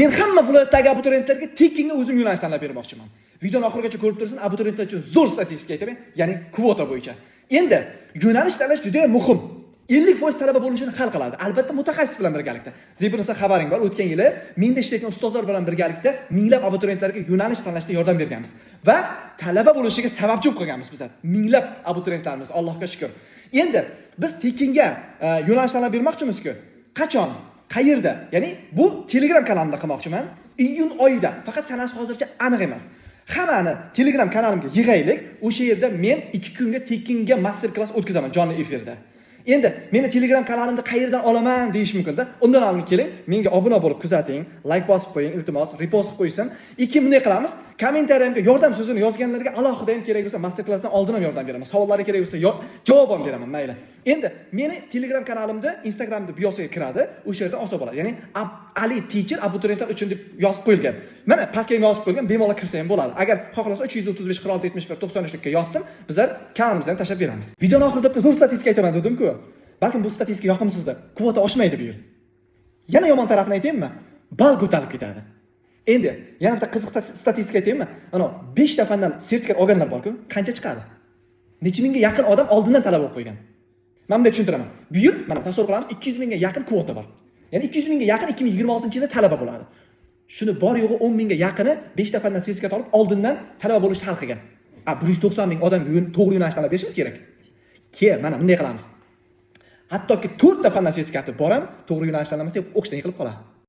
Men hamma viloyatdagi abituriyentlarga tekinga o'zim yo'nalish tanlab bermoqchiman. Videoni oxirigacha ko'rib tursin, abituriyentlar uchun zo'r statistika aytaman, ya'ni kvota bo'yicha. Endi yo'nalish tanlash juda ham muhim. 50% talaba bo'lishini hal qiladi. Albatta mutaxassis bilan birgalikda. Zebirsa xabaring bor, o'tgan yili menda ishlayotgan ustozlar bilan birgalikda minglab abituriyentlarga yo'nalish tanlashda yordam berganmiz va talaba bo'lishiga sababchi bo'lib qolganmiz bizlar. Minglab abituriyentlarimiz, Allohga shukr. Endi biz tekinga yo'nalish tanlab bermoqchimizku. Qachon? Qayerda? Ya'ni bu Telegram kanalimda qilmoqchiman. Iyun oyida. Faqat sanasi hozircha aniq emas. Hammani Telegram kanalimga yig'aylik. O'sha yerda men 2 kunga tekinga master klass o'tkazaman jonli efirda. Endi meni Telegram kanalimda qayerdan olaman deyish mumkin-da. Undan oldin keling, menga obuna bo'lib kuzating, like bosib qo'ying, iltimos, repost qo'ysin. Bunday qilamiz. Kommentariyamga yordam so'zini yozganlarga alohida ham kerak bo'lsa master klassdan oldin ham yordam beraman. Savollari kerak bo'lsa javob ham beraman, mayli. Endi meni Telegram kanalimda, Instagramda biosiga kiradi, o'sha yerdan olsa bo'ladi. Ya'ni Ali Teacher abituriyentlar uchun deb yozib qo'yilgan. Mana pastga yozib qo'yilgan, bemalol kirsa ham bo'ladi. Agar xohlasa 335 46 71 93 ga yozsin, bizlar kanalimizdan tashlab beramiz. Videoni oxirida bitta zo'r statistika aytaman dedim-ku. Balkim bu statistika yoqimsizdir. Kvota oshmaydi bu yil. Yana yomon tarafini aytaymi? Ball ko'tarib ketadi. Endi yana bitta qiziq statistika aytaymi? Ana 5 ta fandan sertifikat olganlar bor-ku, qancha chiqadi? Necha mingga yaqin odam oldindan talab olib qo'ygan. Men bunday tushuntiraman. Bu yil mana tasavvur qilamiz 200 mingga yaqin kvota bor. Ya'ni 200 mingga yaqin 2026-yilda talaba bo'ladi. Shuni bor yo'g'i 10 mingga yaqini 5 ta fandan sertifikat olib oldindan talaba bo'lishni hal qilgan. 190 ming odamga to'g'ri yo'nalish tanlab berishimiz kerak. Mana bunday qilamiz. Hattoki 4 ta fandan sertifikati bor ham to'g'ri yo'nalish tanlamasa o'qishdan yiqilib qoladi.